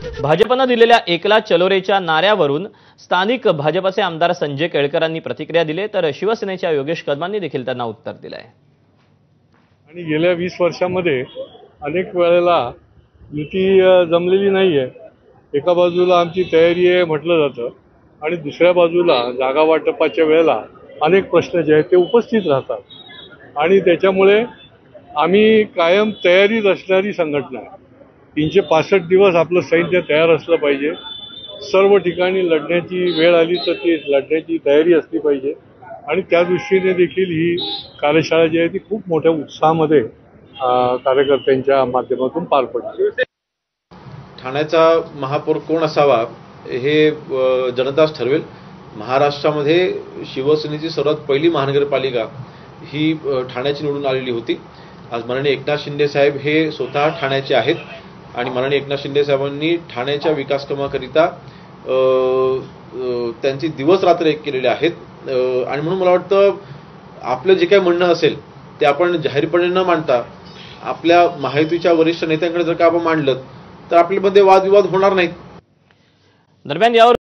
भाजपनं दिलेल्या एकला चलोरेच्या नाऱ्यावरून स्थानिक भाजपचे आमदार संजय केळकरांनी प्रतिक्रिया दिली, तर शिवसेनेच्या योगेश कदमांनी देखील त्यांना उत्तर दिलंय। आणि गेल्या 20 वर्षांमध्ये अनेक वेळेला युती जमलेली नाहीये। एका बाजूला आमची तयारी आहे म्हटलं जातं आणि दुसऱ्या बाजूला जागा वाटपाच्या वेळेला अनेक प्रश्न जे आहेत ते उपस्थित राहतात आणि त्याच्यामुळे आम्ही कायम तयारीत असणारी संघटना आहे। 365 दिवस आपलं सैन्य तयार असलं पाहिजे। सर्व ठिकाणी लढण्याची वेळ आली तर ती लढण्याची तयारी असली पाहिजे आणि त्या दृष्टीने देखील ही कार्यशाळा जी आहे ती खूप मोठ्या उत्साहामध्ये कार्यकर्त्यांच्या माध्यमातून पार पडली। ठाण्याचा महापौर कोण असावा हे जनताच ठरवेल। महाराष्ट्रामध्ये शिवसेनेची सर्वात पहिली महानगरपालिका ही ठाण्याची निवडून आलेली होती। आज माननीय एकनाथ शिंदे साहेब हे स्वतः ठाण्याचे आहेत आणि माननीय एकनाथ शिंदे साहेबांनी ठाण्याच्या विकास कामाकरिता त्यांची दिवस रात्र एक केलेले आहेत आणि म्हणून मला वाटतं आपलं जे काही म्हणणं असेल ते आपण जाहीरपणे न मांडता आपल्या महायुतीच्या वरिष्ठ नेत्यांकडे जर का आपण मांडलं तर आपल्यामध्ये वादविवाद होणार नाहीत। दरम्यान यावर